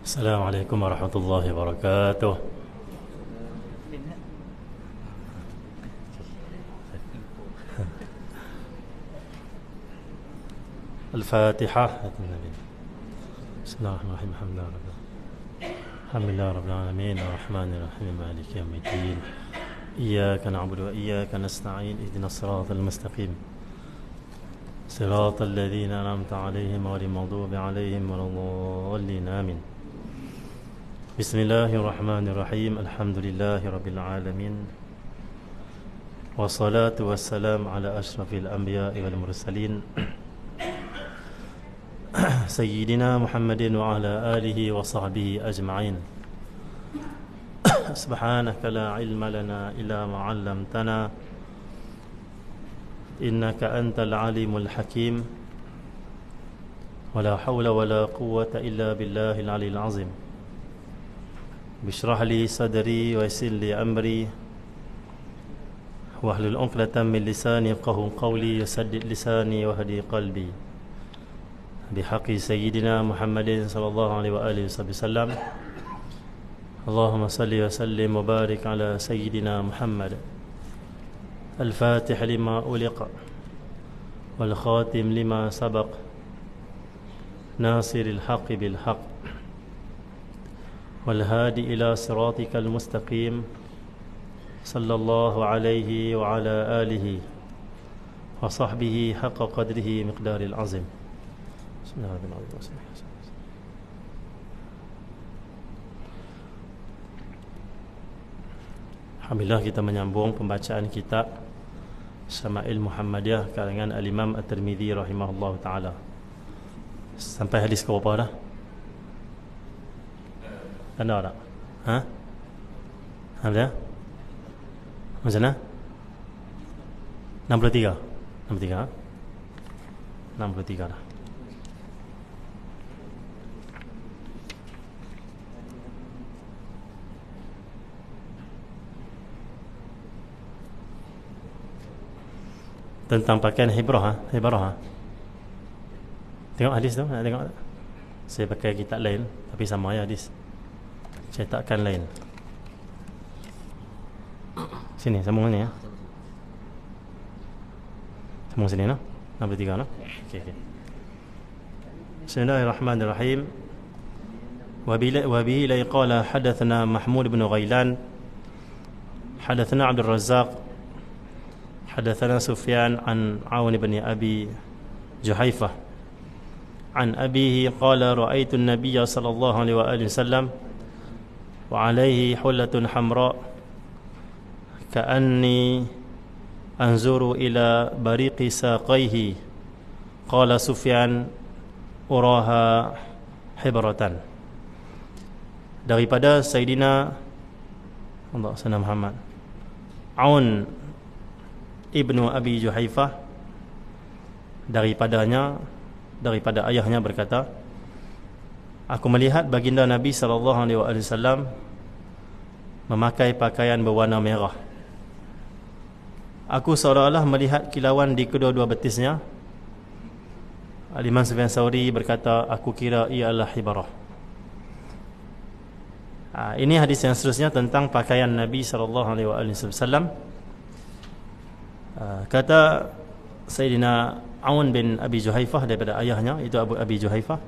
السلام عليكم ورحمة الله وبركاته. الفاتحة. بسم الله الرحمن الرحيم. الحمد لله رب العالمين الرحمن الرحيم مالك يوم الدين إياك نعبد وإياك نستعين اهدنا الصراط المستقيم صراط الذين أنعمت عليهم غير المغضوب عليهم ولا الضالين آمين. بسم الله الرحمن الرحيم. الحمد لله رب العالمين والصلاة والسلام على أشرف الأنبياء والمرسلين سيدنا محمد وعلى آله وصحبه أجمعين. سبحانك لا علم لنا إلا ما علمتنا إنك أنت العليم الحكيم ولا حول ولا قوة إلا بالله العلي العظيم. بشرح لي صدري ويسر لي أمري واحلل عقدة من لساني يفقهوا قولي يسدد لساني وهدي قلبي بحق سيدنا محمد صلى الله عليه وآله وسلم. اللهم صل وسلم وبارك على سيدنا محمد الفاتح لما أغلق والخاتم لما سبق ناصر الحق بالحق والهادي إلى صراطك المستقيم صلى الله عليه وعلى آله وصحبه حق قدره مقدار العظيم. بسم الله الرحمن الرحيم. Alhamdulillah, kita menyambung pembacaan kitab Syama'il Muhammadiyah karangan Al-Imam At-Tirmidzi rahimahullah ta'ala. Sampai hadis ke berapa dah? Anda tak? Ha? Ada? Macam mana? 63? 63? 63 dah. Tentang pakaian hibrah, hibrah. Tengok hadis tu, nak tengok tak? Saya pakai kitab lain tapi sama ya hadis. Cetakan lain. Sini, sambung ni ya. Sambung sini no. 63 no. Okey okey. Bismillahirrahmanirrahim. Wa bihi la qala hadathana Mahmud bin Ghailan hadathana Abdul Razzaq حدثنا سفيان عن عون بن أبي جحيفة عن أبيه قال رأيت النبي صلى الله عليه وآله وسلم وعليه حلة حمراء كأني أنظر إلى بريق ساقيه قال سفيان أراها حبرة. Daripada Sayyidina Allah Sayyidina Muhammad Aun Ibnu Abi Juhaifah, daripada ayahnya berkata, aku melihat baginda Nabi SAW memakai pakaian berwarna merah. Aku seolah-olah melihat kilauan di kedua-dua betisnya. Al-Imam Sufyan Tsauri berkata, aku kira ia adalah hibarah. Ini hadis yang seterusnya tentang pakaian Nabi SAW. Kata Sayyidina Aun bin Abi Juhaifah daripada ayahnya, itu Abu Abi Juhaifah.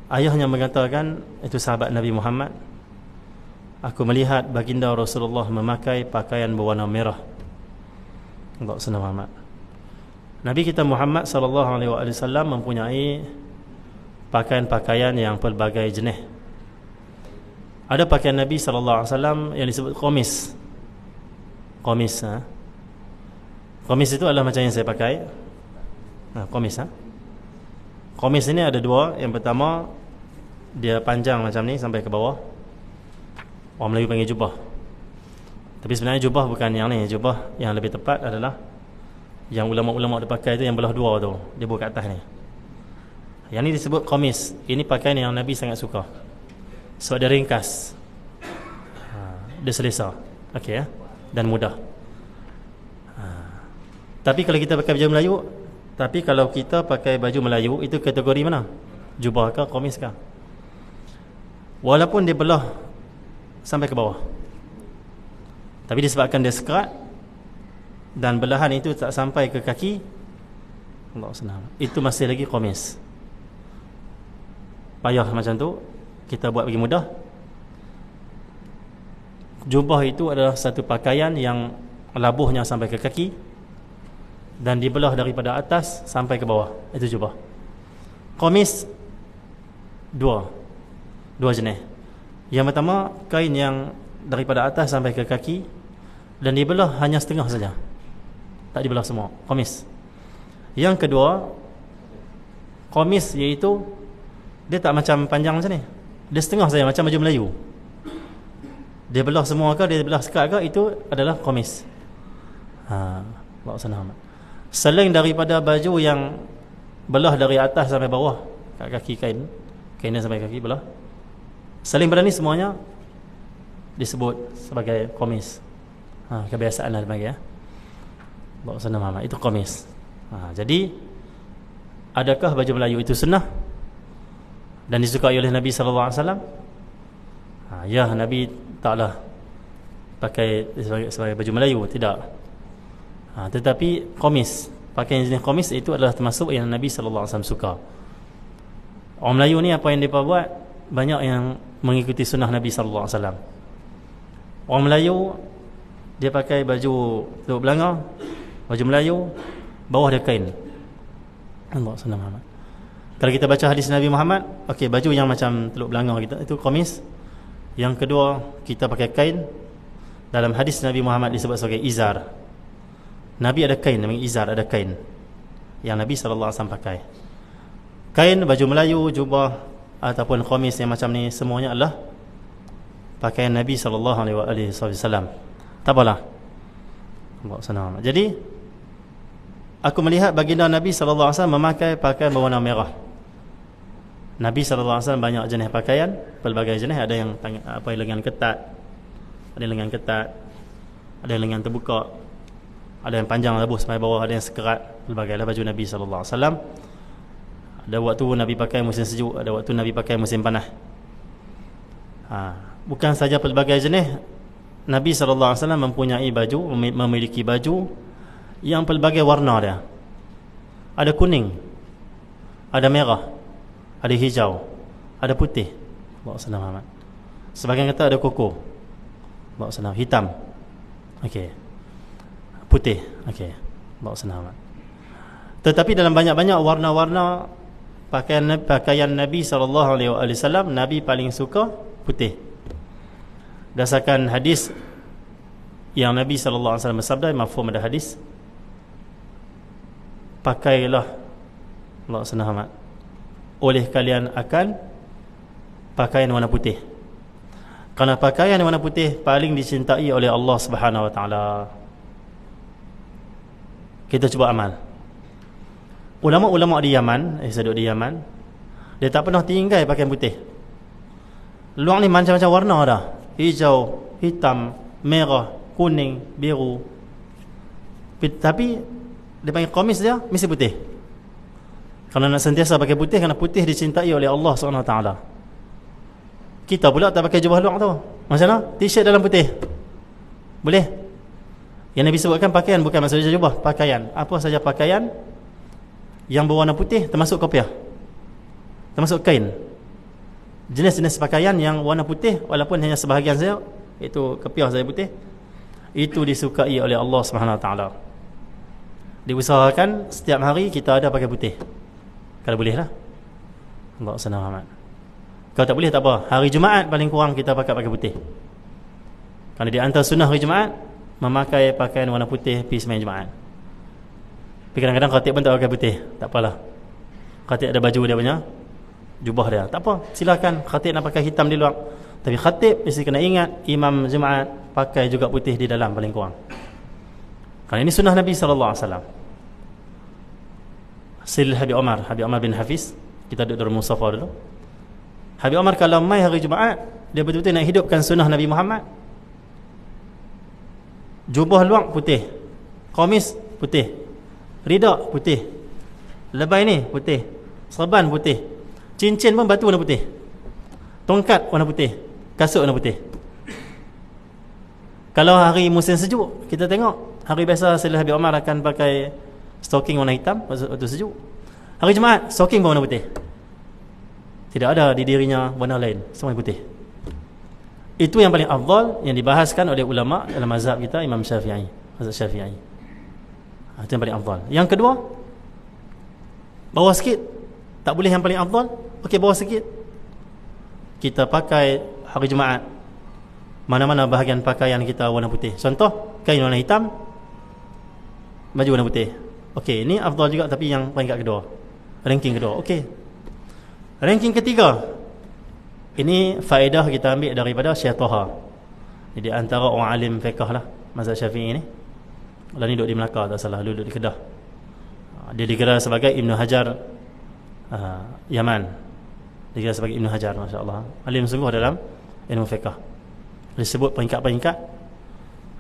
Ayahnya mengatakan, itu sahabat Nabi Muhammad, aku melihat baginda Rasulullah memakai pakaian berwarna merah. Allah Sayyidina Muhammad. Nabi kita Muhammad SAW mempunyai pakaian-pakaian yang pelbagai jenis. Ada pakaian Nabi SAW yang disebut qamis. Qamis, qamis itu adalah macam yang saya pakai. Qamis, qamis ini ada dua. Yang pertama, dia panjang macam ni sampai ke bawah. Orang Melayu panggil jubah. Tapi sebenarnya jubah bukan yang ni. Jubah yang lebih tepat adalah yang ulama-ulama dia pakai tu, yang belah dua tu, dia buat kat atas ni. Yang ni disebut qamis. Ini pakaian yang Nabi sangat suka sebab dia ringkas, dia selesa, okey ya, dan mudah. Tapi kalau kita pakai baju Melayu, tapi kalau kita pakai baju Melayu, itu kategori mana? Jubah ke qamis ke? walaupun dia belah sampai ke bawah, tapi disebabkan dia sekerat dan belahan itu tak sampai ke kaki, Allah senang, itu masih lagi qamis. Payah macam tu, kita buat bagi mudah. Jubah itu adalah satu pakaian yang labuhnya sampai ke kaki dan dibelah daripada atas sampai ke bawah, itu jubah. Qamis dua jenis. Yang pertama, kain yang daripada atas sampai ke kaki dan dibelah hanya setengah saja, tak dibelah semua, qamis. Yang kedua, qamis iaitu dia tak macam panjang macam ni, dia setengah saja, macam baju Melayu. Dia belah semua ke, dia belah sekat ke, itu adalah qamis. Allah senang. Selain daripada baju yang belah dari atas sampai bawah kat kaki, kainnya sampai kaki belah, selain pada ni semuanya disebut sebagai qamis. Kebiasaan lah dipanggil, Allah senang, itu qamis. Jadi adakah baju Melayu itu sunnah dan disukai oleh Nabi sallallahu alaihi wasallam? Ya, Nabi taklah pakai sebagai baju Melayu, tidak. Tetapi qamis, pakaian jenis qamis itu adalah termasuk yang Nabi sallallahu alaihi wasallam suka. Orang Melayu ni apa yang mereka buat, banyak yang mengikuti sunnah Nabi sallallahu alaihi wasallam. Orang Melayu dia pakai baju teluk belanga, baju Melayu, bawah dia kain. Allah senang. Kalau kita baca hadis Nabi Muhammad, okey, baju yang macam teluk belanga kita itu qamis. Yang kedua, kita pakai kain. Dalam hadis Nabi Muhammad disebut sebagai izar. Nabi ada kain, namanya izar, ada kain yang Nabi sallallahu alaihi wasallam pakai. Kain, baju Melayu, jubah ataupun qamis yang macam ni, semuanya adalah pakaian Nabi sallallahu alaihi wasallam. Tak apalah, Allah senang. Jadi aku melihat baginda Nabi sallallahu alaihi wasallam memakai pakaian berwarna merah. Nabi sallallahu alaihi wasallam banyak jenis pakaian, pelbagai jenis. Ada yang lengan ketat, ada yang lengan ketat, ada yang lengan terbuka, ada yang panjang labuh sampai bawah, ada yang sekerat. Pelbagailah baju Nabi sallallahu alaihi wasallam. Ada waktu Nabi pakai musim sejuk, ada waktu Nabi pakai musim panas. Bukan saja pelbagai jenis, Nabi sallallahu alaihi wasallam mempunyai baju, memiliki baju yang pelbagai warna dia. Ada kuning, ada merah, ada hijau, ada putih. Allah senang amat. Sebagian kata ada koko, Allah senang, hitam, okey, putih, okey, Allah senang amat. Tetapi dalam banyak-banyak warna-warna pakaian Nabi sallallahu alaihi wasallam, Nabi paling suka putih. Berdasarkan hadis yang Nabi sallallahu alaihi wasallam bersabda, mafhum ada hadis, pakailah, Allah senang amat, oleh kalian akan pakaian warna putih, kerana pakaian warna putih paling dicintai oleh Allah Subhanahu wa taala. Kita cuba amal. Ulama-ulama di Yaman, saya duduk di Yaman, dia tak pernah tinggal pakaian putih. Luar ni macam-macam warna dah, hijau, hitam, merah, kuning, biru, tapi dia panggil qamis dia mesti putih. Kerana nak sentiasa pakai putih, kerana putih dicintai oleh Allah SWT. Kita pula tak pakai jubah luar tu, macam mana? T-shirt dalam putih boleh? Yang Nabi sebutkan pakaian bukan maksudnya jubah, pakaian. Apa saja pakaian yang berwarna putih termasuk kopiah, termasuk kain. Jenis-jenis pakaian yang warna putih, walaupun hanya sebahagian saja, itu kopiah saja putih, itu disukai oleh Allah SWT. Diusahakan setiap hari kita ada pakai putih, kalau boleh lah. Allah senang amat. Kalau tak boleh tak apa, hari Jumaat paling kurang kita pakai putih. Kerana di antara sunnah hari Jumaat memakai pakaian warna putih pergi sembahyang Jumaat. Tapi kadang-kadang khatib pun tak pakai putih, tak apalah. Khatib ada baju dia punya, jubah dia, tak apa, silakan. Khatib nak pakai hitam di luar, tapi khatib mesti kena ingat imam Jumaat pakai juga putih di dalam paling kurang. Kerana ini sunnah Nabi sallallahu alaihi wasallam. Sil Habib Omar bin Hafiz, kita duduk dalam Musafa dulu. Habib Omar kalau mai hari Jumaat, dia betul-betul nak hidupkan sunnah Nabi Muhammad. Jubah luar putih, qamis putih, ridak putih, lebay ni putih, serban putih, cincin pun batu warna putih. Tongkat warna putih, kasut warna putih. Kalau hari musim sejuk, kita tengok hari biasa Sayyidina Habib Umar akan pakai stocking warna hitam waktu sejuk. Hari Jumaat, stocking warna putih. Tidak ada di dirinya warna lain, semua putih. Itu yang paling afdal yang dibahaskan oleh ulama dalam mazhab kita, Imam Syafi'i, mazhab Syafi'i. Itu yang paling afdal. Yang kedua, bawah sikit. Tak boleh yang paling afdal. Okey, bawah sikit. Kita pakai hari Jumaat, mana-mana bahagian pakaian kita warna putih. Contoh, kain warna hitam, baju warna putih. Okey, ini afdal juga, tapi yang peringkat kedua, ranking kedua. Okey, ranking ketiga, ini faedah kita ambil daripada Syekh Taha. Jadi antara orang alim fiqh lah mazhab Syafi'i ni. Lah ni duduk di Melaka, tak salah, duduk di Kedah. Dia digelar sebagai Ibnu Hajar Yaman. Digelar sebagai Ibnu Hajar, masya-Allah. Alim sungguh dalam ilmu fiqh. Disebut peringkat-peringkat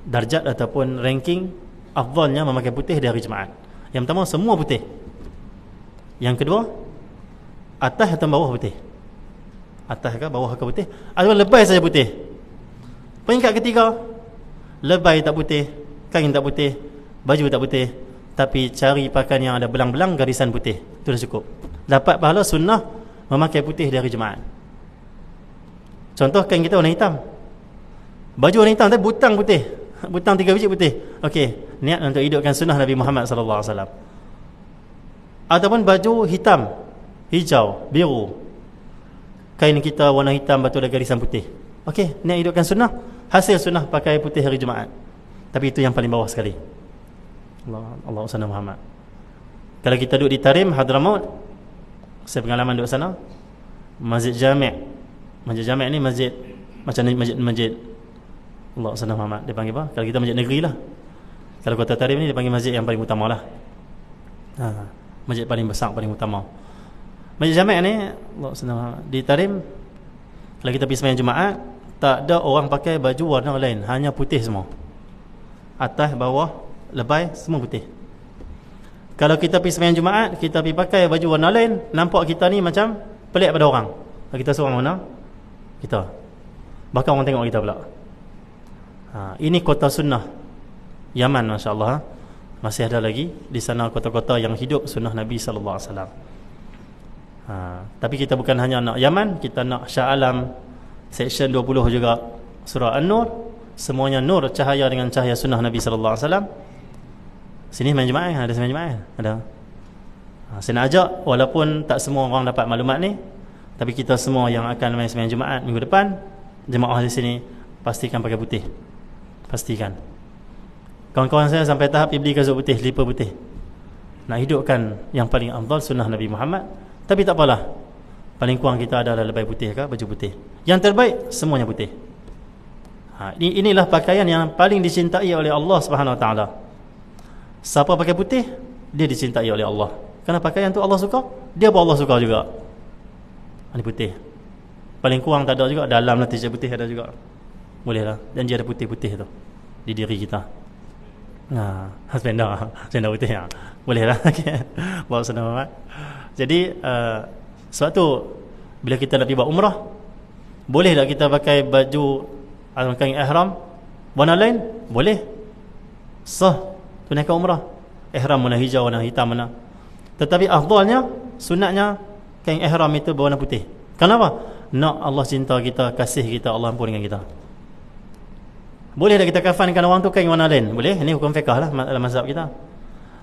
darjat ataupun ranking afdalnya memakai putih di hari Jumaat. Yang pertama, semua putih. Yang kedua, atas atau bawah putih. Atas ke bawah ke putih, atau lebay saja putih. Peringkat ketiga, lebay tak putih, kain tak putih, baju tak putih, tapi cari pakaian yang ada belang-belang garisan putih. Itu dah cukup. Dapat pahala sunnah memakai putih di hari Jumaat. Contoh, kain kita warna hitam, baju warna hitam tapi butang putih, butang 3 biji putih. Okey, niat untuk hidupkan sunnah Nabi Muhammad sallallahu alaihi wasallam. Ataupun baju hitam, hijau, biru, kain kita warna hitam, batu ada garisan putih. Okey, niat hidupkan sunnah, hasil sunnah pakai putih hari Jumaat. Tapi itu yang paling bawah sekali. Allah SWT Muhammad. Kalau kita duduk di Tarim, Hadramaut, saya pengalaman duduk sana, Masjid Jami'. Masjid Jami' ni masjid macam masjid Allah SWT Muhammad. Dia panggil apa? Kalau kita masjid negeri lah. Kalau kota Tarim ni dia panggil masjid yang paling utama lah. Masjid paling besar, paling utama. Masjid Jami' ni Allah SWT di Tarim, kalau kita pergi sembahyang Jumaat, tak ada orang pakai baju warna lain, hanya putih semua. Atas, bawah, lebay, semua putih. Kalau kita pergi sembahyang Jumaat, kita pergi pakai baju warna lain, nampak kita ni macam pelik pada orang. Kalau kita seorang mana, kita bahkan orang tengok kita pula. Ini kota sunnah Yaman, masya-Allah. Masih ada lagi di sana kota-kota yang hidup sunnah Nabi sallallahu alaihi wasallam. Tapi kita bukan hanya nak Yaman, kita nak Shah Alam, section 20 juga, surah An-Nur, semuanya nur, cahaya dengan cahaya sunnah Nabi sallallahu alaihi wasallam. Sini main Jumaat, ada main Jumaat, ada. Saya nak ajak, walaupun tak semua orang dapat maklumat ni, tapi kita semua yang akan main sembahyang Jumaat minggu depan, jemaah di sini pastikan pakai putih. Pastikan. Kawan-kawan saya sampai tahap beli kasut putih, slipper putih. Nak hidupkan yang paling afdal sunnah Nabi Muhammad. Tapi tak apalah, paling kurang kita ada lebay putih ke, baju putih. Yang terbaik semuanya putih. Inilah pakaian yang paling dicintai oleh Allah Subhanahu Wa Taala. Siapa pakai putih, dia dicintai oleh Allah. Kerana pakaian tu Allah suka, dia pun Allah suka juga. Ini putih. Paling kurang tak ada juga, dalam lah t-shirt putih ada juga. Boleh lah, dan dia ada putih-putih tu di diri kita. Spender putih ya. Boleh lah. Bawa senang amat. Jadi sebab tu bila kita nak pergi buat umrah, boleh tak kita pakai baju kain ihram warna lain? Boleh. Sah tunaikan umrah. Ihram warna hijau, warna hitam mana. Tetapi afdalnya, sunatnya kain ihram itu berwarna putih. Kenapa? Nak Allah cinta kita, kasih kita, Allah ampun dengan kita. Boleh tak kita kafankan orang tu kain warna lain? Boleh. Ini hukum fiqh lah dalam mazhab kita.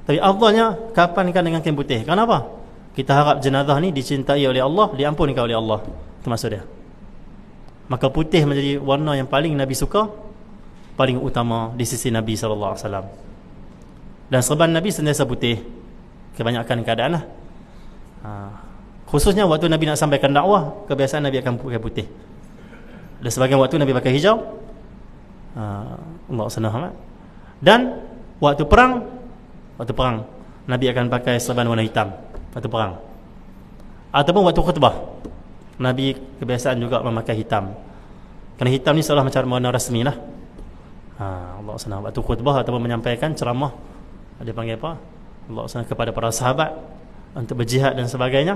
Tapi afdalnya kafankan dengan kain putih. Kenapa? Kita harap jenazah ni dicintai oleh Allah, diampunkan oleh Allah. Itu maksud dia. Maka putih menjadi warna yang paling Nabi suka, paling utama di sisi Nabi SAW. Dan serban Nabi sentiasa putih, kebanyakan keadaan lah. Khususnya waktu Nabi nak sampaikan dakwah, kebiasaan Nabi akan pakai putih. Dan sebagian waktu Nabi pakai hijau. Allah SWT. Dan waktu perang Nabi akan pakai serban warna hitam waktu perang. Ataupun waktu khutbah, Nabi kebiasaan juga memakai hitam. Kerana hitam ni seolah macam warna rasmi lah. Allah SWT waktu khutbah ataupun menyampaikan ceramah, dia panggil apa? Allah SWT kepada para sahabat untuk berjihad dan sebagainya.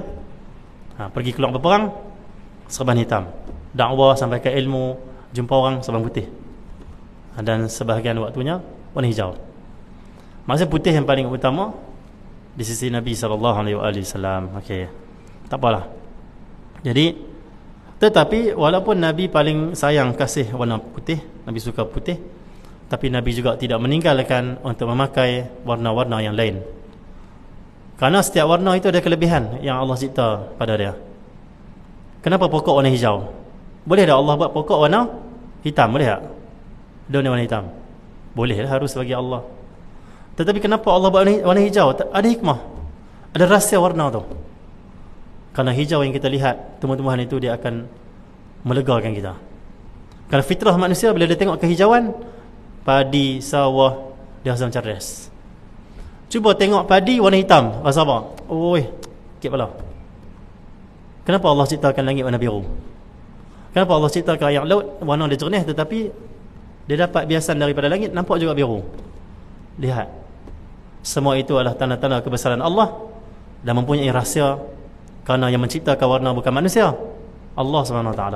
Pergi keluar berperang, serban hitam. dakwah, sampaikan ilmu, jumpa orang serban putih, dan sebahagian waktunya warna hijau. Maksudnya putih yang paling utama di sisi Nabi SAW. Okey, tak apalah. Jadi, tetapi walaupun Nabi paling sayang kasih warna putih, Nabi suka putih, tapi Nabi juga tidak meninggalkan untuk memakai warna-warna yang lain. Kerana setiap warna itu ada kelebihan yang Allah cipta pada dia. Kenapa pokok warna hijau? Boleh tak Allah buat pokok warna hitam? Boleh tak? Daun warna hitam? Boleh lah, harus bagi Allah. Tetapi kenapa Allah buat warna hijau? Ada hikmah, ada rahsia warna tu. Kerana hijau yang kita lihat, tumbuh-tumbuhan itu dia akan melegakan kita. Kalau fitrah manusia bila dia tengok kehijauan, padi, sawah, dia rasa macam rest. Cuba tengok padi warna hitam, rasa apa? Oi, sakit kepala. Kenapa Allah ciptakan langit warna biru? Kenapa Allah ciptakan air laut warna dia jernih, tetapi dia dapat biasan daripada langit, nampak juga biru? Lihat, semua itu adalah tanda-tanda kebesaran Allah dan mempunyai rahsia, kerana yang menciptakan warna bukan manusia, Allah SWT.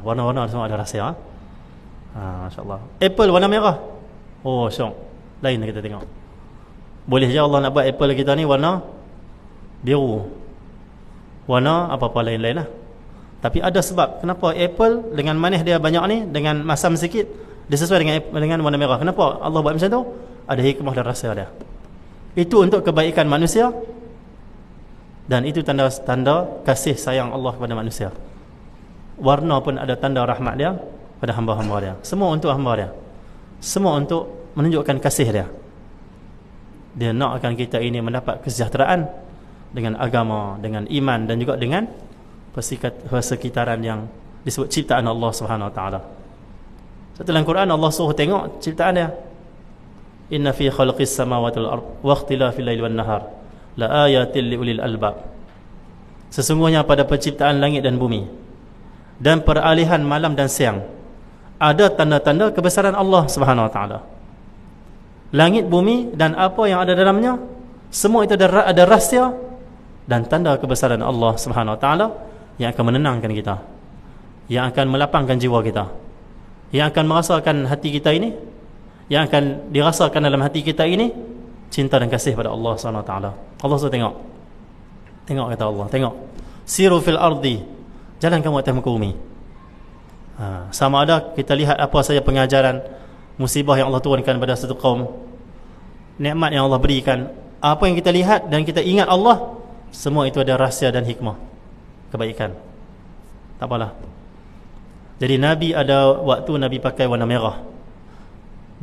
Warna-warna semua ada rahsia. Masya-Allah. Apple warna merah, oh syok, lain kita tengok. Boleh je Allah nak buat apple kita ni warna biru, warna apa-apa lain-lain lah. Tapi ada sebab kenapa apple dengan manis dia banyak ni, dengan masam sikit, dia sesuai dengan warna merah. Kenapa Allah buat macam tu? Ada hikmah dan rahsia dia. Itu untuk kebaikan manusia, dan itu tanda kasih sayang Allah kepada manusia. Warna pun ada tanda rahmat dia pada hamba-hamba dia. Semua untuk hamba dia, semua untuk menunjukkan kasih dia. Dia nakkan kita ini mendapat kesejahteraan dengan agama, dengan iman, dan juga dengan persekitaran yang disebut ciptaan Allah Subhanahu Wa Taala. Satu dalam Quran Allah suruh tengok ciptaan dia. Inna fi khalqis samawati wal ard wa ikhtilafil laili wan nahar la ayatil liulil albab. Sesungguhnya pada penciptaan langit dan bumi dan peralihan malam dan siang ada tanda-tanda kebesaran Allah Subhanahu Wa Taala. Langit, bumi dan apa yang ada dalamnya, semua itu ada rahsia dan tanda kebesaran Allah Subhanahu Wa Taala yang akan menenangkan kita, yang akan melapangkan jiwa kita, yang akan merasakan hati kita ini, yang akan dirasakan dalam hati kita ini cinta dan kasih pada Allah Subhanahu Wa Taala. Allah suruh tengok kata Allah, tengok, siru fil ardi, jalan kamu atas muka bumi. Sama ada kita lihat apa saja pengajaran, musibah yang Allah turunkan pada satu kaum, nikmat yang Allah berikan, apa yang kita lihat dan kita ingat Allah, semua itu ada rahsia dan hikmah kebaikan. Tak apalah. Jadi Nabi ada waktu Nabi pakai warna merah,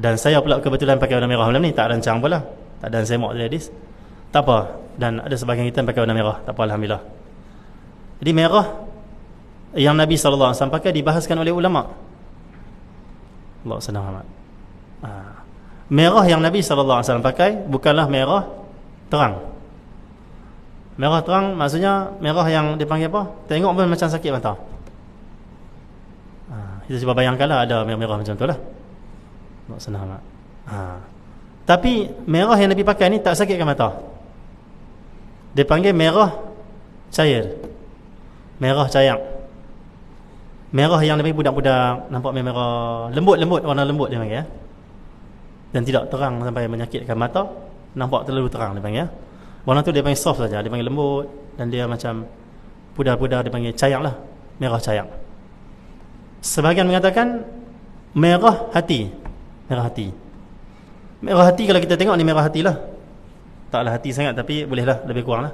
dan saya pula kebetulan pakai warna merah malam ni, tak rancang pula, tak ada semak tadi hadis, tak apa. Dan ada sebahagian kita pakai warna merah, tak apa, alhamdulillah. Jadi merah yang Nabi SAW pakai dibahaskan oleh ulama. Allah SWT. Merah yang Nabi SAW pakai bukanlah merah terang. Merah terang maksudnya merah yang dipanggil apa? Tengok pun macam sakit mata. Kita cuba bayangkanlah ada merah macam tu lah. Allah SWT. Tapi merah yang Nabi pakai ni tak sakitkan mata. Dia panggil merah cair, merah cayang. Merah yang lebih budak-budak, nampak merah lembut-lembut, warna lembut dia panggil, dan tidak terang sampai menyakitkan mata, nampak terlalu terang dia panggil. Warna tu dia panggil soft saja, dia panggil lembut, dan dia macam pudar-pudar, dia panggil cayang lah, merah cayang. Sebahagian mengatakan merah hati. Merah hati. Merah hati kalau kita tengok ni merah hati lah, taklah hati sangat, tapi bolehlah lebih kurang lah.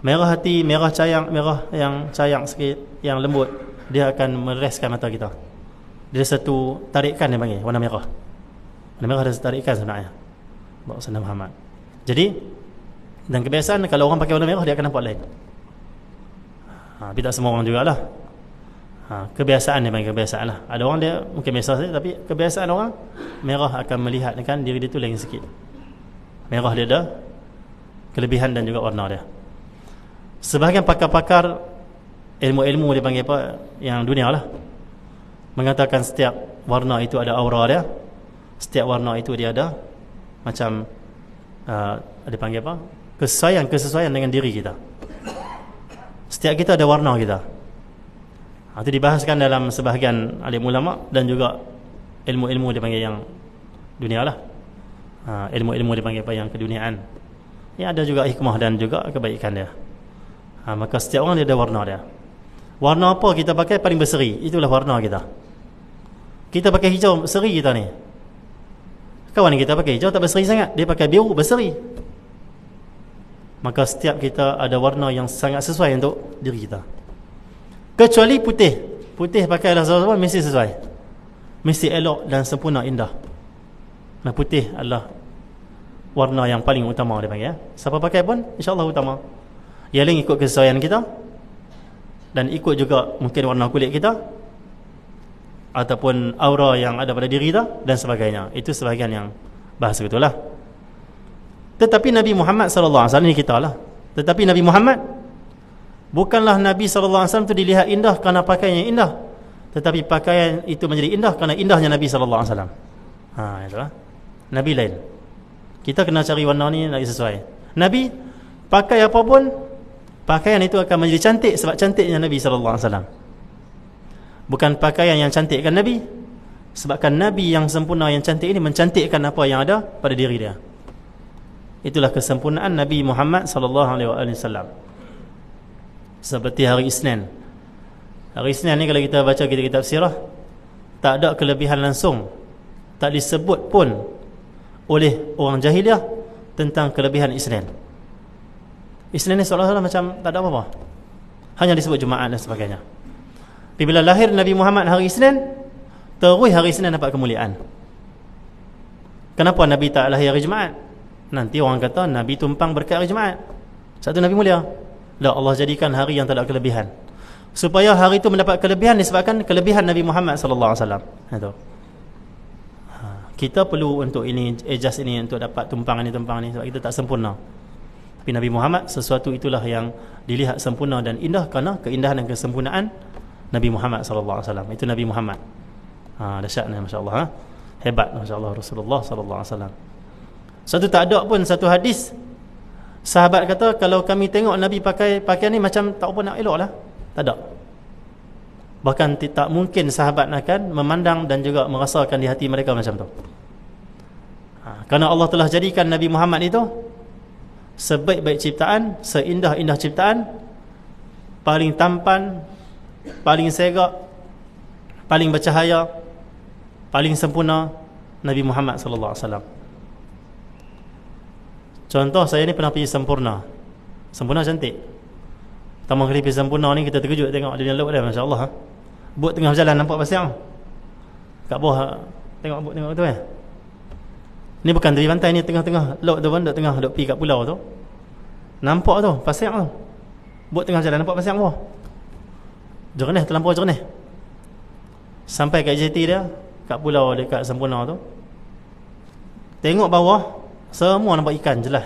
Merah hati, merah cayang, merah yang cayang sikit, yang lembut, dia akan mereskan mata kita. Dia satu tarikan dia panggil, warna merah. Warna merah ada tarikan sebenarnya. Bahawa Muhammad. Jadi, dan kebiasaan kalau orang pakai warna merah, dia akan nampak lain. Tapi tak semua orang jugalah. Kebiasaan dia panggil, kebiasaan lah. Ada orang dia mungkin biasa saja, tapi kebiasaan orang, merah akan melihatkan diri dia tu lain sikit. Merah dia ada kelebihan dan juga warna dia. Sebahagian pakar-pakar ilmu-ilmu dia panggil apa, yang dunia lah, mengatakan setiap warna itu ada aura dia. Setiap warna itu dia ada macam dia panggil apa, kesesuaian dengan diri kita. Setiap kita ada warna kita. Itu dibahaskan dalam sebahagian alim ulama dan juga ilmu-ilmu dipanggil yang dunia lah. Ilmu-ilmu dipanggil apa yang keduniaan. Ya, ada juga hikmah dan juga kebaikan dia. Maka setiap orang dia ada warna dia. Warna apa kita pakai paling berseri, itulah warna kita. Kita pakai hijau berseri kita ni. Kawan kita pakai hijau tak berseri sangat, dia pakai biru berseri. Maka setiap kita ada warna yang sangat sesuai untuk diri kita. Kecuali putih. Putih pakailah sama-sama mesti sesuai. Mesti elok dan sempurna, indah. Nah, putih adalah warna yang paling utama dia panggil. Siapa pakai pun insya-Allah utama. Ialah ikut kesesuaian kita dan ikut juga mungkin warna kulit kita ataupun aura yang ada pada diri kita dan sebagainya. Itu sebahagian yang bahas begitulah. Tetapi Nabi Muhammad sallallahu alaihi wasallam ni kita lah. Tetapi Nabi Muhammad bukanlah Nabi sallallahu alaihi wasallam tu dilihat indah kerana pakaiannya indah, tetapi pakaian itu menjadi indah kerana indahnya Nabi sallallahu alaihi wasallam. Itulah. Nabi lain. Kita kena cari warna ni nak sesuai. Nabi pakai apa pun, pakaian itu akan menjadi cantik sebab cantiknya Nabi sallallahu alaihi wasallam. Bukan pakaian yang cantikkan Nabi, sebabkan Nabi yang sempurna yang cantik ini mencantikkan apa yang ada pada diri dia. Itulah kesempurnaan Nabi Muhammad sallallahu alaihi wasallam. Seperti hari Isnin. Hari Isnin ni kalau kita baca kitab sirah, tak ada kelebihan langsung, tak disebut pun oleh orang jahiliah tentang kelebihan Isnin. Isnin ni seolah-olah macam tak ada apa-apa, hanya disebut Jumaat dan sebagainya. Bila lahir Nabi Muhammad hari Isnin, terus hari Isnin dapat kemuliaan. Kenapa Nabi tak lahir hari Jumaat? Nanti orang kata Nabi tumpang berkat hari Jumaat, satu Nabi mulia. Tak, Allah jadikan hari yang tak ada kelebihan, supaya hari itu mendapat kelebihan disebabkan kelebihan Nabi Muhammad sallallahu alaihi wasallam. Itu. Kita perlu untuk ini, adjust ini untuk dapat tumpang ni sebab kita tak sempurna. Tapi Nabi Muhammad, sesuatu itulah yang dilihat sempurna dan indah kerana keindahan dan kesempurnaan Nabi Muhammad sallallahu alaihi wasallam. Itu Nabi Muhammad. Dahsyatnya masya-Allah. Hebat masya-Allah Rasulullah sallallahu alaihi wasallam. Satu tak ada pun satu hadis sahabat kata kalau kami tengok Nabi pakai pakaian ni macam tak apa nak elok lah. Tak ada. Bahkan tak mungkin sahabat akan memandang dan juga merasakan di hati mereka macam tu. Kerana Allah telah jadikan Nabi Muhammad itu sebaik-baik ciptaan, seindah-indah ciptaan, paling tampan, paling segak, paling bercahaya, paling sempurna, Nabi Muhammad sallallahu alaihi wasallam. Contoh, saya ni pernah pergi Sempurna. Sempurna cantik. Pertama kali pergi Sempurna ni kita terkejut tengok dunia laut dia, masya-Allah. Bot tengah berjalan nampak pasir. Kat bawah tengok bot tengok tu . Ni bukan tepi pantai, ni tengah-tengah laut tu pun, duk tengah duk pergi kat pulau tu. Nampak tu pasir tu. Bot tengah jalan nampak pasir bawah. Jernih, terlampau jernih. Sampai kat jeti dia, kat pulau dekat Sempurna tu. Tengok bawah, semua nampak ikan jelas.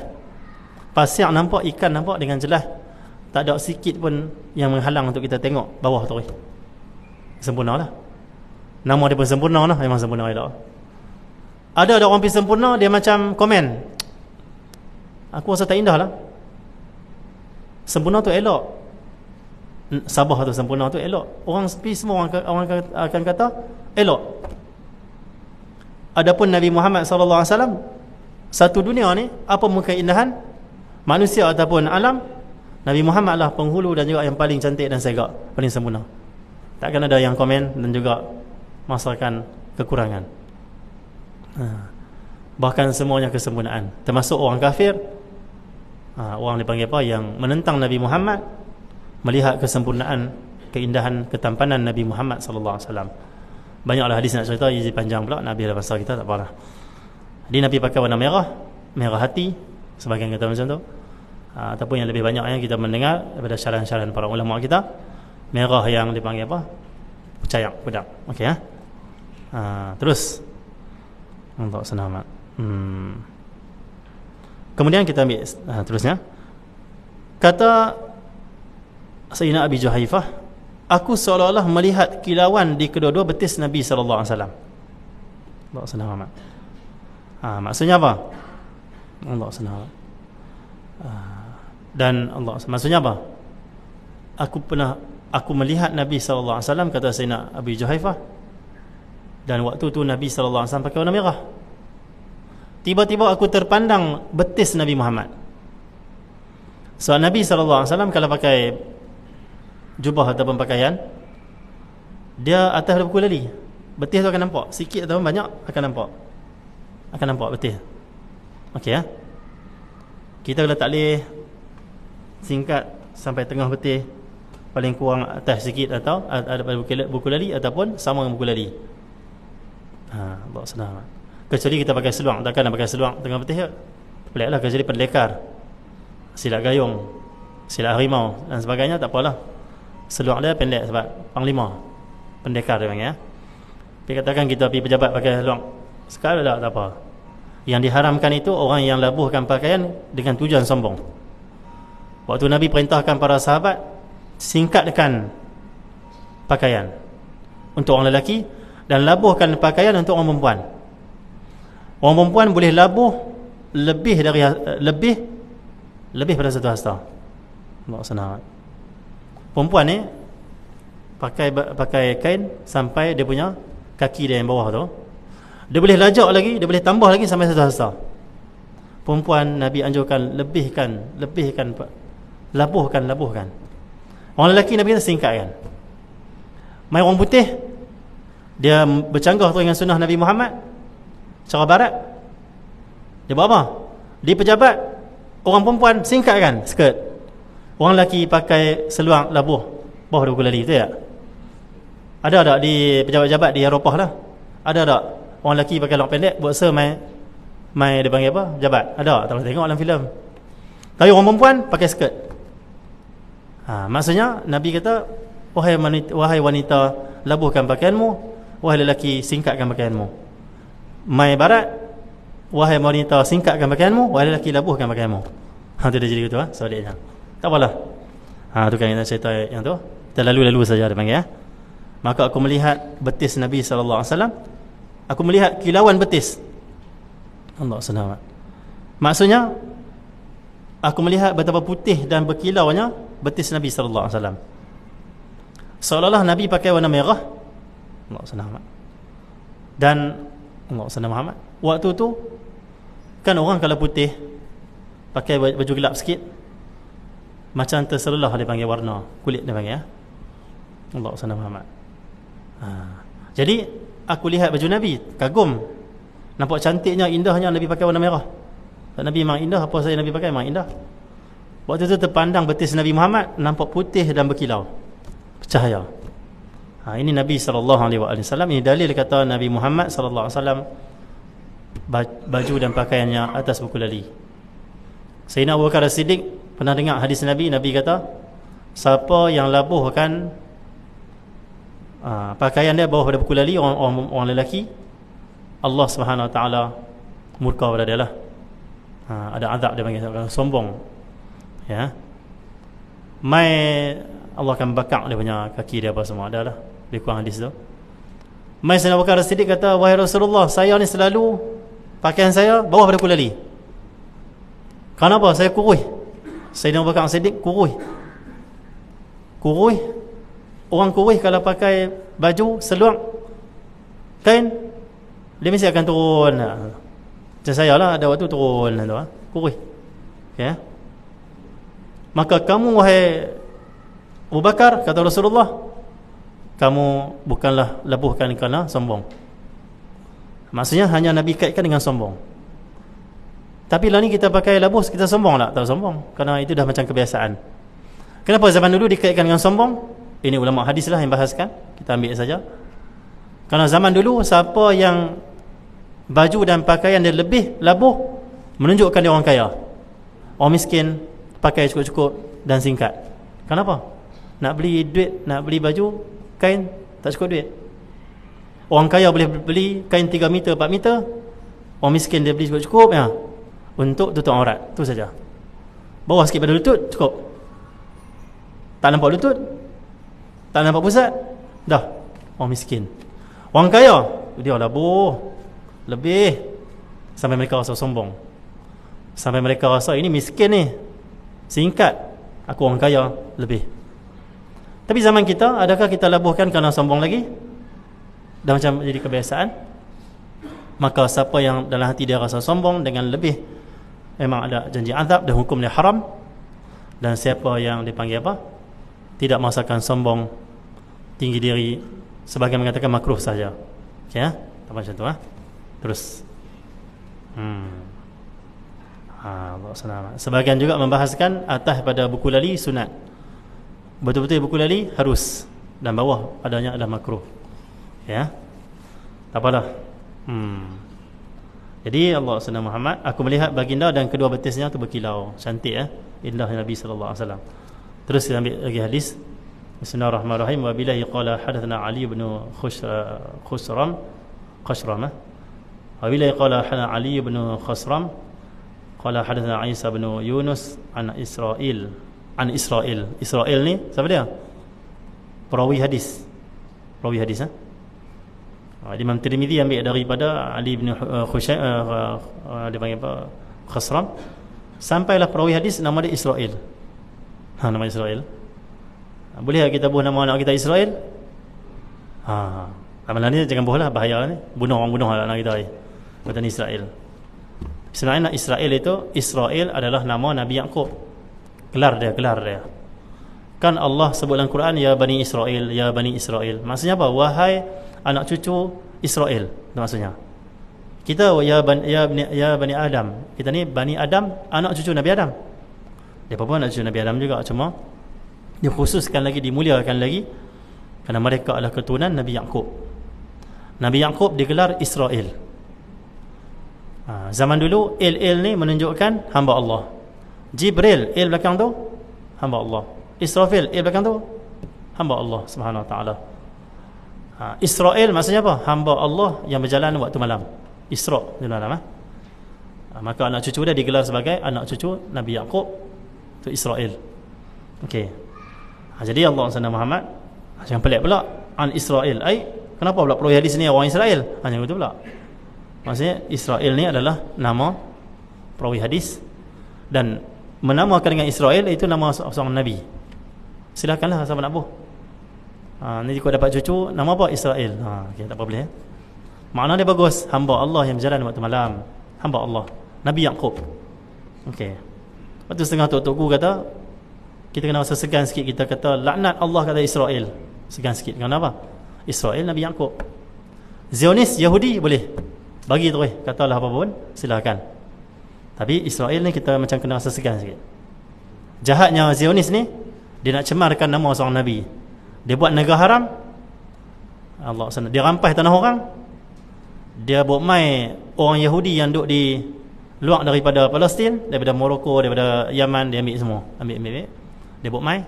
Pasir nampak, ikan nampak dengan jelas. Tak ada sikit pun yang menghalang untuk kita tengok bawah tu. Sempurna lah. Nama dia pun sempurna lah. Memang sempurna elok. Ada orang pergi Sempurna, dia macam komen, aku rasa tak indah lah. Sempurna tu elok, Sabah tu Sempurna tu elok. Orang pergi semua orang akan kata elok. Adapun Nabi Muhammad sallallahu alaihi wasallam, satu dunia ni apa muka keindahan manusia ataupun alam, Nabi Muhammad lah penghulu dan juga yang paling cantik dan segak, paling sempurna. Takkan ada yang komen dan juga masakan kekurangan. Bahkan semuanya kesempurnaan, termasuk orang kafir, orang dipanggil apa, yang menentang Nabi Muhammad, melihat kesempurnaan, keindahan, ketampanan Nabi Muhammad sallallahu alaihi wasallam. Banyaklah hadis nak cerita, jadi panjang pula, Nabi ada pasal kita, tak apalah. Jadi Nabi pakai warna merah, merah hati, sebagian kata macam tu. Ataupun yang lebih banyak yang kita mendengar daripada syaran-syaran para ulama kita, merah yang dipanggil apa? Percaya, pedang. Okey ya. Terus untuk senamat. Kemudian kita ambil terusnya. Kata Sayyidina Abi Juhaifah, aku seolah-olah melihat kilauan di kedua-dua betis Nabi sallallahu alaihi wasallam. Allah senamat. Maksudnya apa? Allah senamat. Dan Allah maksudnya apa? Aku melihat Nabi SAW, kata Sayyidina Abi Juhaifah, dan waktu tu Nabi SAW pakai warna merah. Tiba-tiba aku terpandang betis Nabi Muhammad. So Nabi SAW kalau pakai jubah ataupun pakaian, dia atas ada buku lali, betis tu akan nampak, sikit ataupun banyak akan nampak betis. Okey ya. Kita kalau tak boleh singkat sampai tengah betis, paling kurang atas sikit atau ada pada buku lali ataupun sama dengan buku lali. Bawa senang. Kecuali kita pakai seluang, takkan nak pakai seluang tengah betis ya. Peliklah, kecuali pendekar, silat gayung, silat harimau dan sebagainya, tak apalah. Seluang dia pendek sebab panglima, pendekar dia panggil ya. Tapi katakan kita pergi pejabat pakai seluang, sekarang tak apa. Yang diharamkan itu orang yang labuhkan pakaian dengan tujuan sombong. Waktu Nabi perintahkan para sahabat singkatkan pakaian untuk orang lelaki dan labuhkan pakaian untuk orang perempuan. Orang perempuan boleh labuh lebih pada satu hasta. Allah senang. Perempuan ni pakai kain sampai dia punya kaki dia yang bawah tu. Dia boleh lajak lagi, dia boleh tambah lagi sampai satu hasta. Perempuan Nabi anjurkan lebihkan, labuhkan. Orang lelaki Nabi kata singkatkan. Mai orang putih, dia bercanggah tu dengan sunnah Nabi Muhammad. Cara barat, dia buat apa? Di pejabat, orang perempuan singkatkan skirt. Orang lelaki pakai seluar labuh bawah buku lali, betul tak? Ada tak di pejabat-pejabat di Eropah lah? Ada tak orang lelaki pakai seluar pendek buat mai dia panggil apa? Pejabat. Ada tak? Tak tengok dalam filem. Tapi orang perempuan pakai skirt. Maksudnya Nabi kata, wahai wanita, labuhkan pakaianmu, wahai lelaki, singkatkan pakaianmu. Mai barat, wahai wanita, singkatkan pakaianmu, wahai lelaki, labuhkan pakaianmu. Itu dah jadi gitu soalannya. Tak apalah. Tu kan kita cerita yang tu. Kita lalu-lalu saja dia panggil ya. Maka aku melihat betis Nabi sallallahu alaihi wasallam. Aku melihat kilauan betis. Allah selamat. Maksudnya aku melihat betapa putih dan berkilauannya betis Nabi sallallahu alaihi wasallam. Seolah-olah Nabi pakai warna merah. Allah selamat. Dan Allah selamat Muhammad. Waktu tu kan orang kalau putih pakai baju gelap sikit, macam terselulah dia panggil warna kulit dia panggil ya. Allah selamat Muhammad. Jadi aku lihat baju Nabi, kagum. Nampak cantiknya, indahnya Nabi pakai warna merah. Nabi memang indah, apa saja Nabi pakai memang indah. Waktu itu terpandang betis Nabi Muhammad nampak putih dan berkilau, bercahaya. Ini Nabi SAW. Ini dalil kata Nabi Muhammad SAW baju dan pakaiannya atas buku lali. Sayyidina Abu Bakar As-Siddiq pernah dengar hadis Nabi. Nabi kata, siapa yang labuhkan pakaian dia bawah pada buku lali, orang lelaki, Allah Subhanahu Wa Taala murka pada dia lah. Ada azab dia panggil, sombong ya. Mai Allah akan bakar dia punya kaki dia apa semua, ada lah lebih kurang hadis tu. Mai Sayyidina Abu Bakar As-Siddiq kata, wahai Rasulullah, saya ni selalu pakaian saya bawah pada buku lali. Kenapa? Saya kurus. Sayyidina Abu Bakar As-Siddiq kurus. Orang kurus kalau pakai baju seluar kain, dia mesti akan turun. Macam saya lah, ada waktu turun tu, kurus. Okay. Maka kamu wahai Abu Bakar, kata Rasulullah, kamu bukanlah labuhkan kerana sombong. Maksudnya hanya Nabi kaitkan dengan sombong. Tapi lah ni kita pakai labuh, kita sombong tak? Tak sombong, kerana itu dah macam kebiasaan. Kenapa zaman dulu dikaitkan dengan sombong? Ini ulama hadis lah yang bahaskan, kita ambil saja. Kerana zaman dulu, siapa yang baju dan pakaian dia lebih labuh, menunjukkan dia orang kaya. Orang miskin pakai cukup-cukup dan singkat. Kenapa? Nak beli duit, nak beli baju, kain, tak cukup duit. Orang kaya boleh beli kain 3 meter, 4 meter. Orang miskin dia beli cukup-cukup ya, untuk tutup aurat, tu saja. Bawah sikit pada lutut, cukup. Tak nampak lutut, tak nampak pusat, dah orang miskin. Orang kaya, dia labuh lebih, sampai mereka rasa sombong, sampai mereka rasa ini miskin ni, singkat, aku orang kaya lebih. Tapi zaman kita, adakah kita labuhkan kerana sombong lagi? Dah macam jadi kebiasaan. Maka siapa yang dalam hati dia rasa sombong dengan lebih, memang ada janji azab dan hukum dia haram. Dan siapa yang dipanggil apa? Tidak merasakan sombong, tinggi diri, sebagian mengatakan makruh saja. Okey ya? Tak macam tu Terus. Allah SWT. Sebagian juga membahaskan atas pada buku lali sunat. Betul-betul buku lali harus, dan bawah adanya adalah makruh. Ya. Tak apalah. Jadi Allah SWT Muhammad, aku melihat baginda dan kedua betisnya tu berkilau. Cantik indah Nabi sallallahu alaihi wasallam. Terus kita ambil lagi hadis. Bismillahirrahmanirrahim. Wa billahi qala hadatsana Ali bin Khusram. Wa billahi qala hadatsana Ali bin Khusram. Qala hadatsana Isa bin Yunus an Israil. Israil ni siapa dia? Perawi hadis. Imam Tirmizi ambil daripada Ali bin Khushai, dia panggil apa? Khusram. Sampailah perawi hadis nama dia Israil. Nama Israil. Boleh kita bunuh nama anak kita Israil? Amalan ni jangan bunuhlah, bahaya ni. Bunuh anak kita ni. Kata ni Israil. Sebenarnya Israil itu, Israil adalah nama Nabi Yaqub. Gelar dia. Kan Allah sebut dalam Quran, ya Bani Israil, ya Bani Israil. Maksudnya apa? Wahai anak cucu Israel. Itu maksudnya. Kita ya Bani Adam. Kita ni Bani Adam, anak cucu Nabi Adam. Dia pun anak cucu Nabi Adam juga, cuma dikhususkan lagi, dimuliakan lagi kerana mereka adalah keturunan Nabi Yaqub. Nabi Yaqub digelar Israel. Zaman dulu il ni menunjukkan hamba Allah. Jibril il belakang tu hamba Allah. Israfil il belakang tu hamba Allah Subhanahu wa taala. Israel maksudnya apa? Hamba Allah yang berjalan waktu malam. Isra di malam. Maka anak cucu dia digelar sebagai anak cucu Nabi Yaqub, itu Israel. Okey. Jadi Allah SWT Muhammad, yang pelik pula, an Israel. Kenapa pula perawi hadis ni orang Israel? Hanya itu pula. Maksudnya Israel ni adalah nama perawi hadis, dan menamakan dengan Israel itu nama seorang nabi. Silakanlah siapa nak buh. Ni kau dapat cucu nama apa? Israel. Okey, tak apa boleh. Makna dia bagus, hamba Allah yang berjalan waktu malam. Hamba Allah, Nabi Yaqub. Okey. Waktu setengah tok guru kata, kita kena rasa segan sikit, kita kata laknat Allah kata Israel. Segan sikit. Kenapa? Israel Nabi Yaqub. Zionis Yahudi boleh. Bagi terus, katalah apa pun, silakan. Tapi Israel ni kita macam kena rasa segan sikit. Jahatnya Zionis ni, dia nak cemarkan nama seorang nabi. Dia buat negara haram. Allah sana, dia rampas tanah orang. Dia buat mai orang Yahudi yang duduk di luar daripada Palestin, daripada Morocco, daripada Yaman, dia ambil semua. Ambil. Dia buat mai.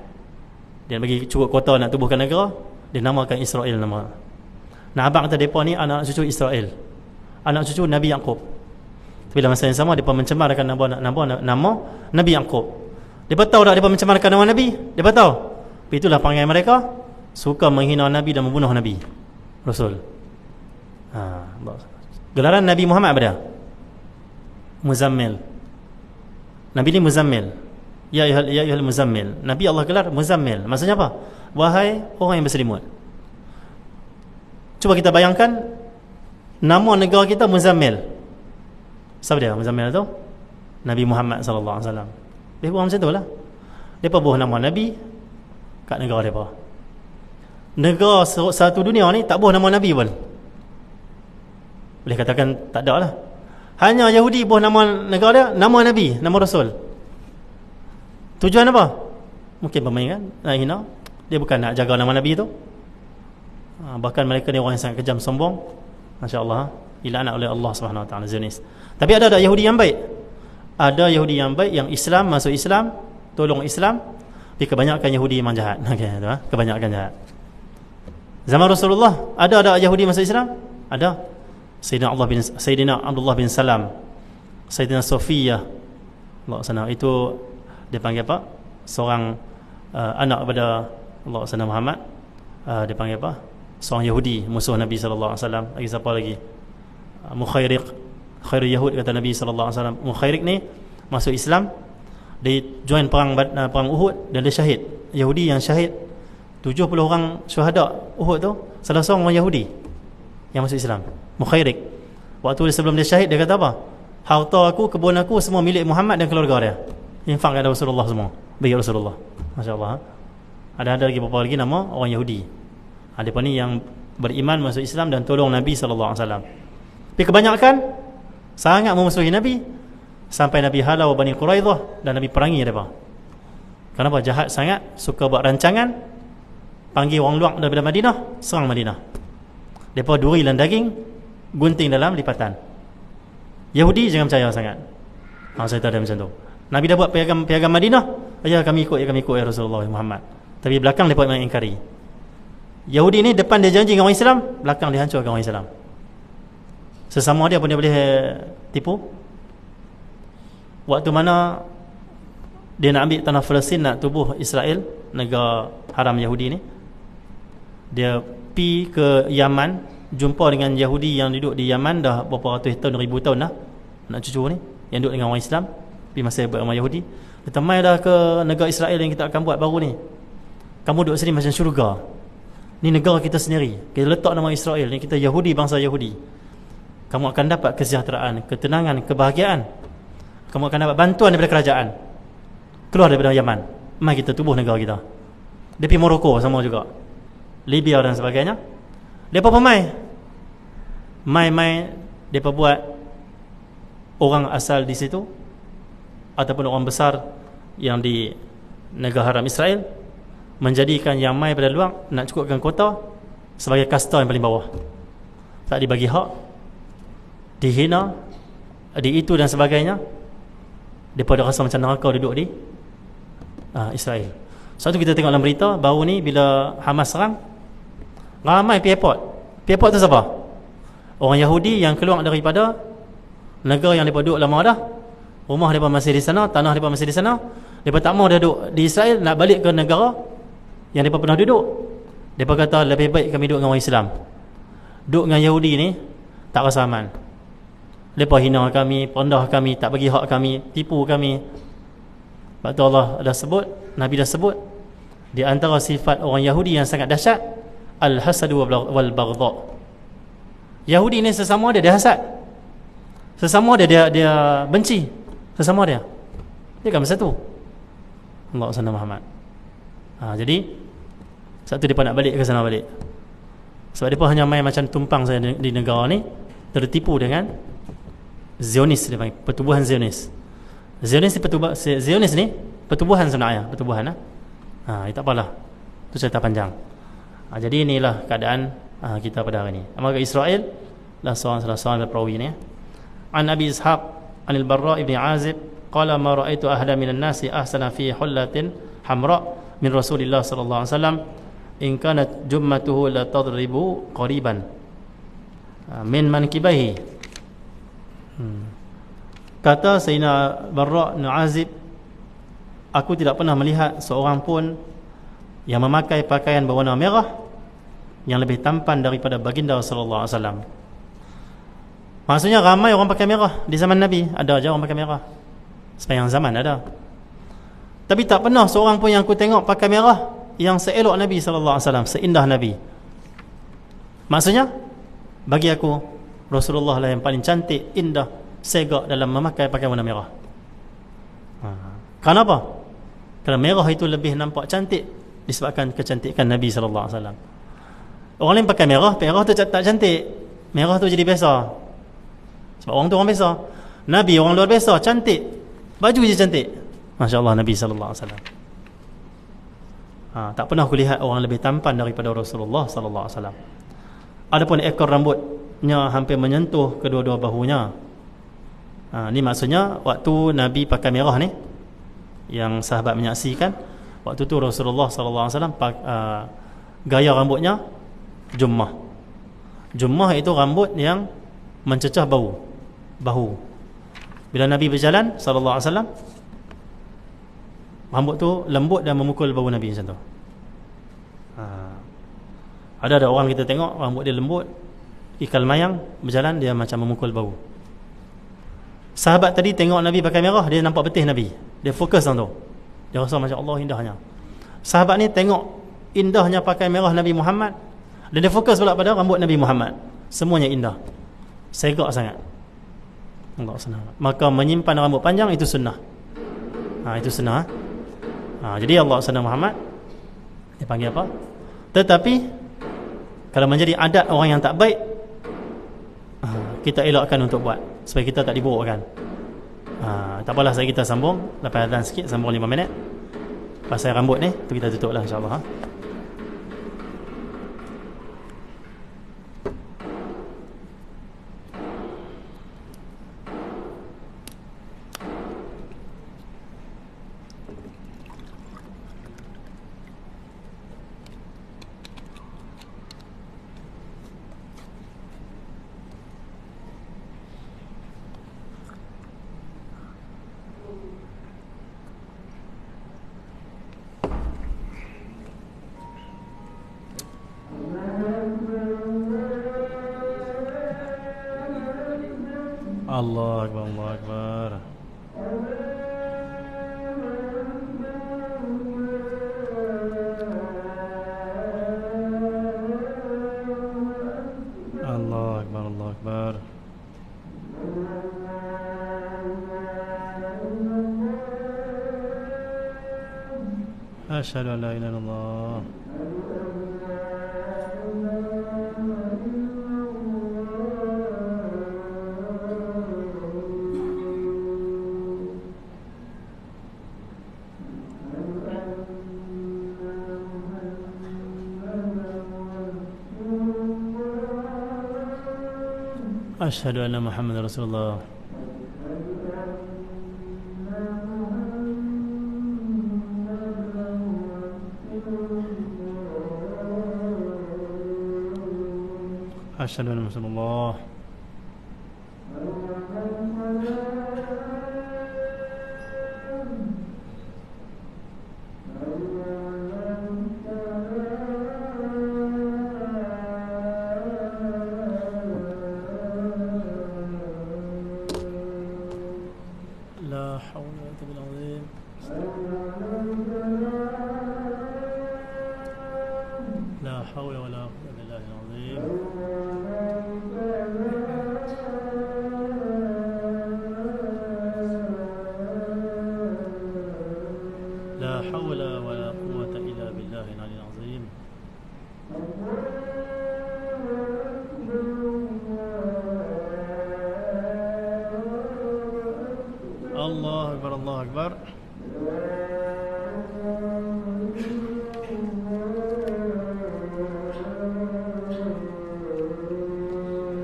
Dia bagi cukup kota nak tubuhkan negara, dia namakan Israel nama. Nah, abang kata depa ni anak cucu Israel. Anak cucu Nabi Yaqub. Tapi dalam masa yang sama depa mencemarkan nama Nabi Yaqub. Depa tahu tak depa mencemarkan nama Nabi? Depa tahu. Tapi itulah perangai mereka, suka menghina Nabi dan membunuh Nabi Rasul. Gelaran Nabi Muhammad apa dia? Muzammil. Nabi ni Muzammil. Ya ayyuhal Muzammil. Nabi Allah gelar Muzammil. Maksudnya apa? Wahai orang yang berselimut. Cuba kita bayangkan nama negara kita Muzammil. Siapa dia Muzammil tu? Nabi Muhammad sallallahu alaihi wasallam. Dia buat macam itulah. Depa buah nama Nabi kat negara depa. Negara satu dunia ni tak buah nama Nabi pun. Boleh katakan tak ada lah. Hanya Yahudi buah nama negara dia, nama Nabi, nama Rasul. Tujuan apa? Mungkin permainan, nak hina. Dia bukan nak jaga nama Nabi tu. Bahkan mereka ni orang yang sangat kejam, sombong. Masya-Allah, dilaknat oleh Allah Subhanahu Wa Taala, Zionis. Tapi ada Yahudi yang baik. Ada Yahudi yang baik, yang Islam, masuk Islam, tolong Islam. Tapi kebanyakan Yahudi memang jahat. Okey, tu kebanyakan jahat. Zaman Rasulullah ada Yahudi masuk Islam? Ada. Sayyidina Abdullah bin Salam, Sayyidina Sofiyah, Allah sana, itu dia panggil apa? Seorang anak kepada Allah sana Muhammad, dia panggil apa? Seorang Yahudi, musuh Nabi sallallahu alaihi wasallam. Lagi siapa lagi? Mukhairiq, khairul Yahud kata Nabi sallallahu alaihi wasallam. Mukhairiq ni masuk Islam, dia join perang Uhud dan dia syahid. Yahudi yang syahid 70 orang syuhada Uhud tu, salah seorang orang Yahudi yang masuk Islam, Mukhairik. Waktu sebelum dia syahid, dia kata apa? Harta aku, kebun aku semua milik Muhammad dan keluarga dia. Infak kepada Rasulullah semua, bagi Rasulullah. Masya-Allah. Ada lagi beberapa lagi nama orang Yahudi. Ada pun ni yang beriman masuk Islam dan tolong Nabi sallallahu alaihi wasallam. Tapi kebanyakan sangat memusuhi Nabi, sampai Nabi halau Bani Quraidah dan Nabi perangi mereka. Kenapa? Jahat sangat, suka buat rancangan, panggil orang luar daripada Madinah, serang Madinah. Mereka duri dan daging, gunting dalam lipatan. Yahudi jangan percaya sangat. Saya tahu dia macam tu. Nabi dah buat piagam Madinah, ya kami ikut ya Rasulullah Muhammad. Tapi belakang mereka mengingkari. Yahudi ni depan dia janji dengan orang Islam, belakang dia hancurkan orang Islam. Sesama dia pun dia boleh tipu. Waktu mana dia nak ambil tanah Palestin, nak tubuh Israel, negara haram Yahudi ni, dia pi ke Yaman, jumpa dengan Yahudi yang duduk di Yaman dah berapa ratus tahun, ribu tahun dah, nak cucu ni yang duduk dengan orang Islam, pi masih beramai Yahudi. Dia mai dah ke negara Israel yang kita akan buat baru ni. Kamu duduk sini macam syurga. Ni negara kita sendiri. Kita letak nama Israel ni, kita Yahudi, bangsa Yahudi. Kamu akan dapat kesejahteraan, ketenangan, kebahagiaan. Kamu akan dapat bantuan daripada kerajaan. Keluar daripada Yaman, mai kita tubuh negara kita. Dia pergi Morocco sama juga, Libya dan sebagainya. Depa pemai depa buat orang asal di situ ataupun orang besar yang di negara haram Israel menjadikan yang mai pada luar nak cukupkan kota sebagai kasta yang paling bawah. Tak dibagi hak, dihina, di itu dan sebagainya. Depa dah rasa macam neraka duduk di Israel. Satu kita tengok dalam berita baru ni, bila Hamas serang, ramai pergi airport. Pergi airport tu siapa? Orang Yahudi yang keluar daripada negara yang mereka duduk lama dah. Rumah mereka masih di sana, tanah mereka masih di sana. Mereka tak mau dia duduk di Israel, nak balik ke negara yang mereka pernah duduk. Mereka kata lebih baik kami duduk dengan orang Islam. Duduk dengan Yahudi ni tak rasa aman. Mereka hina kami, rendah kami, tak bagi hak kami, tipu kami. Sebab tu Allah dah sebut, Nabi dah sebut, di antara sifat orang Yahudi yang sangat dahsyat, al-hasadu wal baghdha. Yahudi ni sesama dia hasad, sesama dia benci sesama dia. Dia kan bersatu. Allah SWT Muhammad. Jadi satu depa nak balik ke sana balik. Sebab depa hanya main macam tumpang saja di negara ni, tertipu dengan Zionis, dia panggil pertubuhan Zionis. Zionis ni pertubuhan sebenarnya, pertubuhan ini tak apalah, itu cerita panjang. Jadi inilah keadaan kita pada hari ini. Maka Israel lah salah seorang perawi ni. An Abi Ishaq Anil Barra ibn Azib qala ma ra'aitu ahada minan nasi ahsana fi hullatin hamra min Rasulillah sallallahu alaihi wasallam in kanat jummatuhu la tadribu qariban min mankibahi. Kata Sayyidina Barra bin Azib, aku tidak pernah melihat seorang pun yang memakai pakaian berwarna merah yang lebih tampan daripada baginda sallallahu alaihi wasallam. Maksudnya ramai orang pakai merah di zaman Nabi, ada aja orang pakai merah. Sepanjang zaman ada. Tapi tak pernah seorang pun yang aku tengok pakai merah yang seelok Nabi sallallahu alaihi wasallam, seindah Nabi. Maksudnya bagi aku Rasulullah lah yang paling cantik, indah, segak dalam memakai pakaian warna merah. Kenapa? Kerana merah itu lebih nampak cantik disebabkan kecantikan Nabi sallallahu alaihi wasallam. Orang lain pakai merah tu tak cantik. Merah tu jadi biasa. Sebab orang tu orang biasa. Nabi orang luar biasa, cantik. Baju je cantik. Masya-Allah Nabi sallallahu alaihi wasallam. Tak pernah aku lihat orang lebih tampan daripada Rasulullah sallallahu alaihi wasallam. Adapun ekor rambutnya hampir menyentuh kedua-dua bahunya. Ni maksudnya waktu Nabi pakai merah ni, yang sahabat menyaksikan, waktu tu Rasulullah sallallahu alaihi wasallam gaya rambutnya jummah. Jummah itu rambut yang mencecah bahu. Bila Nabi berjalan sallallahu alaihi wasallam, rambut tu lembut dan memukul bahu Nabi macam tu. Ada orang kita tengok rambut dia lembut, ikal mayang, berjalan dia macam memukul bahu. Sahabat tadi tengok Nabi pakai merah, dia nampak betih Nabi. Dia fokus dalam tu. Dia rasa macam Allah indahnya. Sahabat ni tengok indahnya pakai merah Nabi Muhammad, dan dia fokus pula pada rambut Nabi Muhammad, semuanya indah, segak sangat. Allah senang. Maka menyimpan rambut panjang itu sunnah. Itu sunnah. Jadi Allah senang Muhammad dia panggil apa? Tetapi kalau menjadi adat orang yang tak baik, kita elakkan untuk buat supaya kita tak diburukkan. Tak apalah, saya kita sambung lepas azan sikit, sambung 5 minit pasal rambut ni, tu kita tutup lah insyaAllah. Allah Akbar, Allah Akbar. Allah Akbar, Allah Akbar. Asyhadu an la ilaha illallah. Asyhadu anna Muhammadar Rasulullah. Asyhadu anna Rasulullah. لا حول ولا قوة إلا بالله. لا حول ولا قوة إلا بالله العظيم. لا حول ولا قوة إلا بالله العلي العظيم. الله أكبر، الله أكبر.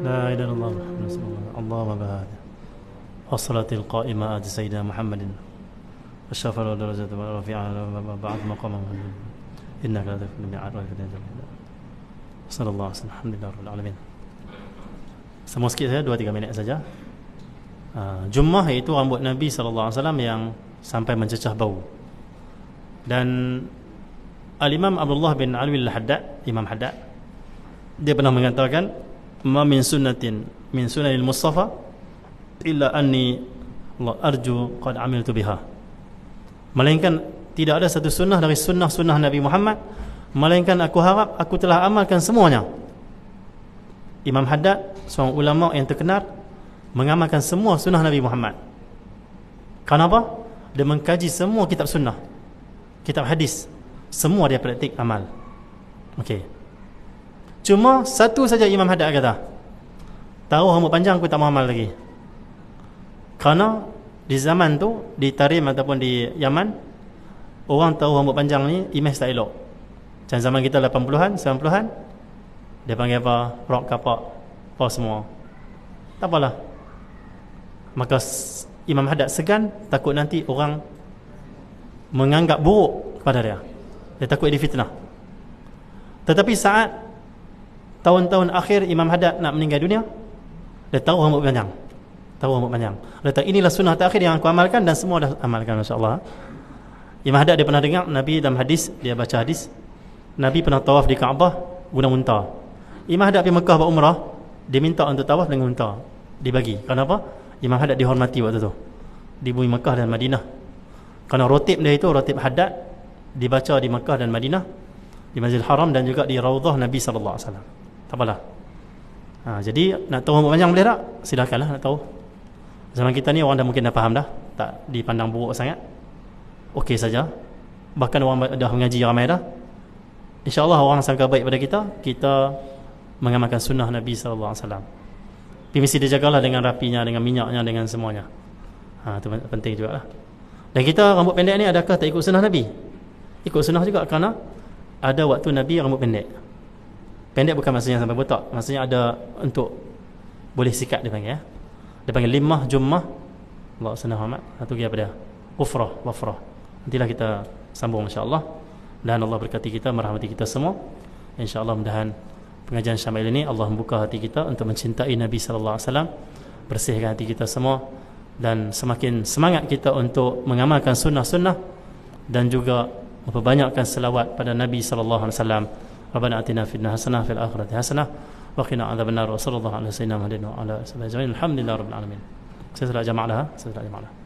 لا إله إلا الله محمد رسول الله. اللهم بارك والصلاة القائمة آت سيدنا محمد الشفاعة والدرجة الرفيعة بعد مقام إنك لا تخلف الميعاد صلى الله عليه وسلم. Alhamdulillah rabbil alamin. Semua sikit saya 2-3 minit saja. Jummah iaitu rambut Nabi SAW yang sampai mencecah bau. Dan Al-Imam Abdullah bin Alwi Al-Haddad, Imam Haddad, dia pernah mengatakan, ma min sunnatin min sunanil Mustafa illa anni Allah arju qad amiltu biha. Melainkan tidak ada satu sunnah dari sunnah-sunnah Nabi Muhammad melainkan aku harap aku telah amalkan semuanya. Imam Haddad, seorang ulama yang terkenal, mengamalkan semua sunnah Nabi Muhammad. Kenapa? Dia mengkaji semua kitab sunnah, kitab hadis, semua dia praktik amal. Okey. Cuma satu saja Imam Haddad kata, tahu rambut panjang aku tak mau amal lagi. Kerana di zaman tu, di Tarim ataupun di Yaman, orang tahu rambut panjang ni imej tak elok. Macam zaman kita 80-an, 90-an, dia panggil apa? Rok kapak, apa semua. Tak apalah. Maka Imam Haddad segan, takut nanti orang menganggap buruk kepada dia. Dia takut dia fitnah. Tetapi saat tahun-tahun akhir Imam Haddad nak meninggal dunia, dia tahu rambut panjang. Tahu rambut panjang. Dia kata, inilah sunnah terakhir yang aku amalkan, dan semua dah amalkan, masya-Allah. Imam Haddad dia pernah dengar Nabi dalam hadis, dia baca hadis, Nabi pernah tawaf di Kaabah guna unta. Imam Haddad pergi Mekah buat umrah, dia minta untuk tawaf dengan unta, dibagi. Kenapa? Imam Haddad dihormati waktu tu di bumi Mekah dan Madinah. Kerana rotib dia itu, rotib Haddad, dibaca di Mekah dan Madinah. di Masjidil Haram dan juga di Raudhah Nabi sallallahu alaihi wasallam. Tak apalah. Jadi nak tahu rambut panjang boleh tak? Silakanlah nak tahu. Zaman kita ni orang dah mungkin dah faham dah, tak dipandang buruk sangat. Okey saja. Bahkan orang dah mengaji ramai dah. InsyaAllah orang sangka baik pada kita, kita mengamalkan sunnah Nabi sallallahu alaihi wasallam. Tapi mesti dijagalah dengan rapinya, dengan minyaknya, dengan semuanya. Itu penting juga lah. Dan kita rambut pendek ni adakah tak ikut sunnah Nabi? Ikut sunnah juga, kerana ada waktu Nabi rambut pendek. Pendek bukan maksudnya sampai botak, maksudnya ada untuk boleh sikat dia panggil, ya. Dia panggil limah, jummah, Allah sunnah Muhammad. Satu lagi apa dia? Ufrah, wafrah. Nantilah kita sambung insya-Allah. Dan Allah berkati kita, merahmati kita semua. Insya-Allah mudahan pengajian Syamil ini Allah membuka hati kita untuk mencintai Nabi sallallahu alaihi wasallam, bersihkan hati kita semua, dan semakin semangat kita untuk mengamalkan sunnah-sunnah dan juga memperbanyakkan selawat pada Nabi sallallahu alaihi wasallam. Rabbana atina fid dunya hasanah fil akhirati hasanah wa qina adzabannar wa sallallahu alaihi wasallam wa ala alihi wa sahbihi ajma'in. Alhamdulillahirabbil alamin. Saya sudah jamaah dah.